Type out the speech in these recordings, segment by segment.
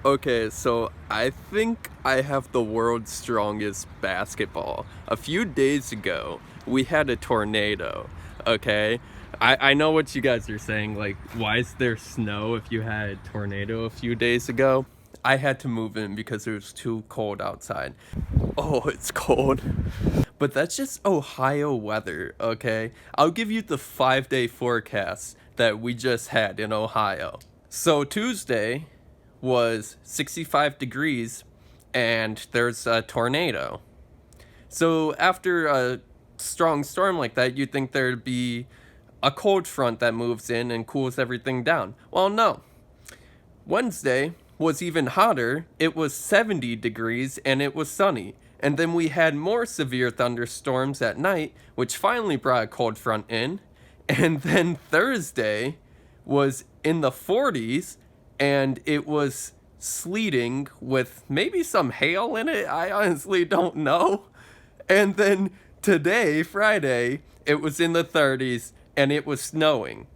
Okay, so I think I have the world's strongest basketball. A few days ago, we had a tornado, okay? I know what you guys are saying, like, why is there snow if you had a tornado a few days ago? I had to move in because it was too cold outside. Oh, it's cold. But that's just Ohio weather, okay? I'll give you the 5-day forecast that we just had in Ohio. So Tuesday was 65 degrees and there's a tornado. So after a strong storm like that, you'd think there'd be a cold front that moves in and cools everything down. Well, no. Wednesday was even hotter. It was 70 degrees and it was sunny. And then we had more severe thunderstorms at night, which finally brought a cold front in. And then Thursday was in the 40s and it was sleeting with maybe some hail in it. I honestly don't know. And then today, Friday, it was in the 30s and it was snowing.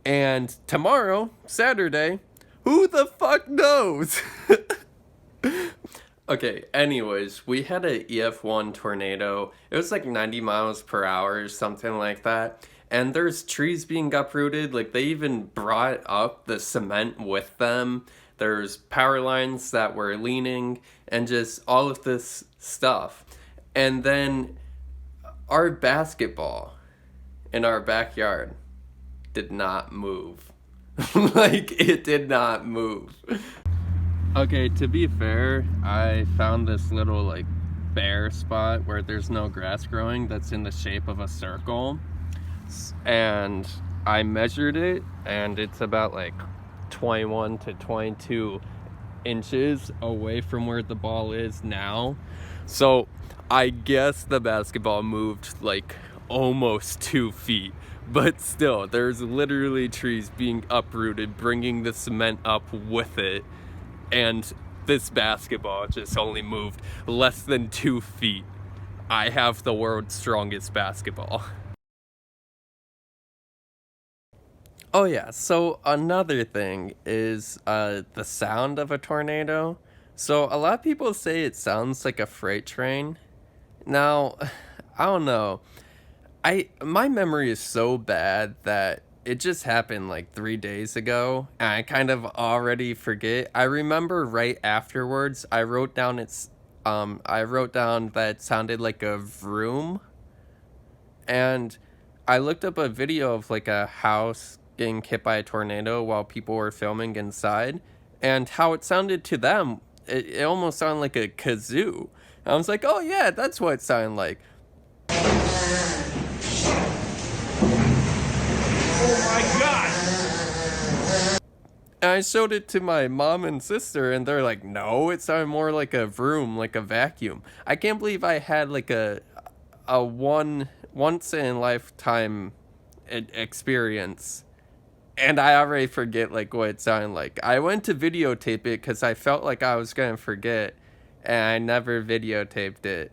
And tomorrow, Saturday, who the fuck knows? Okay, anyways, we had a EF1 tornado. It was like 90 miles per hour or something like that. And there's trees being uprooted. Like, they even brought up the cement with them. There's power lines that were leaning and just all of this stuff. And then our basketball in our backyard did not move. Like, it did not move. Okay, to be fair, I found this little like bare spot where there's no grass growing that's in the shape of a circle. And I measured it and it's about like 21 to 22 inches away from where the ball is now. So I guess the basketball moved like almost 2 feet. But still, there's literally trees being uprooted, bringing the cement up with it. And this basketball just only moved less than 2 feet. I have the world's strongest basketball. Oh yeah, so another thing is the sound of a tornado. So a lot of people say it sounds like a freight train. Now, I don't know. My memory is so bad that it just happened like 3 days ago, and I kind of already forget. I remember right afterwards, I wrote down that it sounded like a vroom, and I looked up a video of like a house getting hit by a tornado while people were filming inside, and how it sounded to them, it almost sounded like a kazoo. I was like, oh yeah, that's what it sounded like. Oh my God! And I showed it to my mom and sister, and they're like, "No, it sounded more like a vroom, like a vacuum." I can't believe I had like a once in a lifetime experience, and I already forget like what it sounded like. I went to videotape it because I felt like I was gonna forget, and I never videotaped it.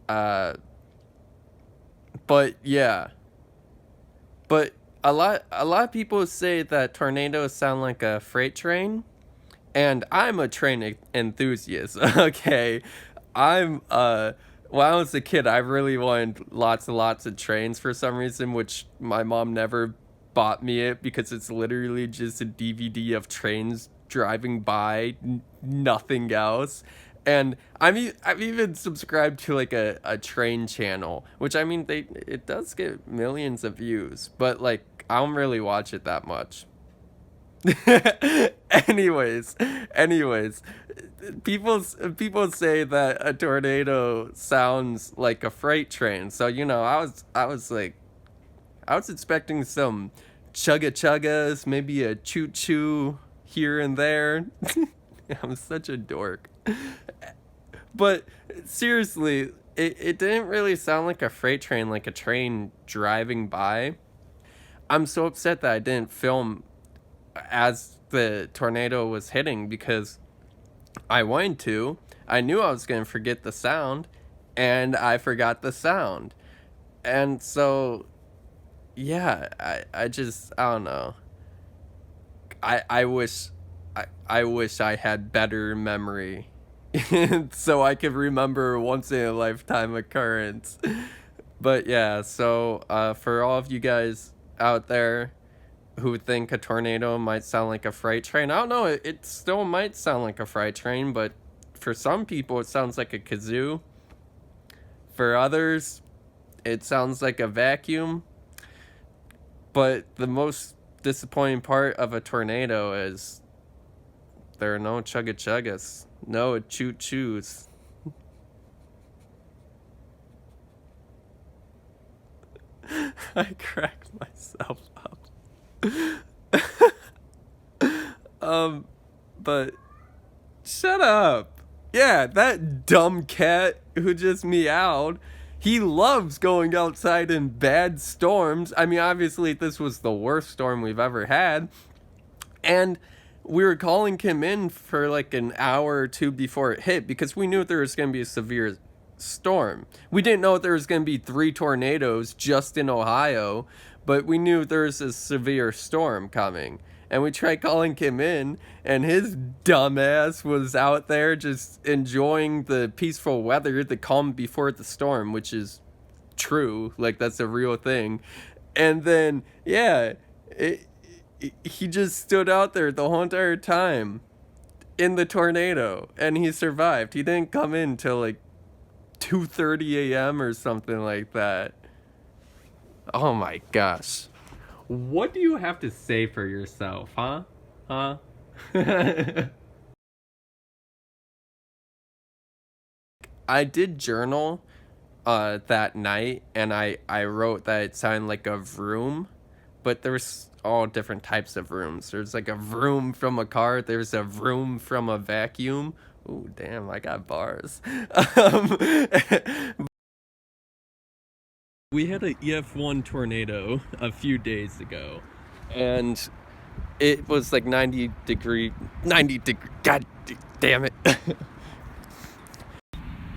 Uh, but yeah, but a lot of people say that tornadoes sound like a freight train. And I'm a train enthusiast. Okay, when I was a kid, I really wanted lots and lots of trains for some reason, which my mom never bought me it because it's literally just a DVD of trains driving by, nothing else. And I've even subscribed to like a train channel, which I mean it does get millions of views, but like I don't really watch it that much. anyways anyways people say that a tornado sounds like a freight train, so I was like, I was expecting some chugga chuggas, maybe a choo choo here and there. I'm such a dork. But seriously, it didn't really sound like a freight train, like a train driving by. I'm so upset that I didn't film as the tornado was hitting because I wanted to. I knew I was going to forget the sound, and I forgot the sound. And so, yeah, I don't know. I wish I wish I had better memory so I could remember once in a lifetime occurrence. But yeah, so for all of you guys out there who think a tornado might sound like a freight train, I don't know, it still might sound like a freight train, but for some people it sounds like a kazoo. For others, it sounds like a vacuum. But the most disappointing part of a tornado is there are no chugga chuggas, no choo choos. I cracked myself up. But shut up. Yeah, that dumb cat who just meowed. He loves going outside in bad storms. I mean, obviously, this was the worst storm we've ever had. And we were calling him in for like an hour or two before it hit because we knew there was going to be a severe storm. We didn't know there was going to be 3 tornadoes just in Ohio, but we knew there was a severe storm coming. And we tried calling him in, and his dumbass was out there just enjoying the peaceful weather, the calm before the storm, which is true. Like, that's a real thing. And then, yeah, he just stood out there the whole entire time in the tornado, and he survived. He didn't come in till like 2:30 a.m. or something like that. Oh my gosh. What do you have to say for yourself, huh? Huh? I did journal that night, and I wrote that it sounded like a vroom, but there's all different types of vrooms. There's like a vroom from a car, there's a vroom from a vacuum. Ooh, damn, I got bars. We had a EF1 tornado a few days ago, and it was like 90 degree, god damn it.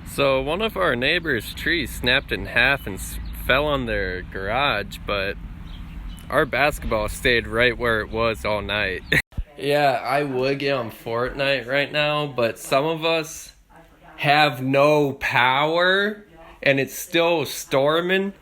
So one of our neighbors' trees snapped in half and fell on their garage, but our basketball stayed right where it was all night. Yeah, I would get on Fortnite right now, but some of us have no power and it's still storming.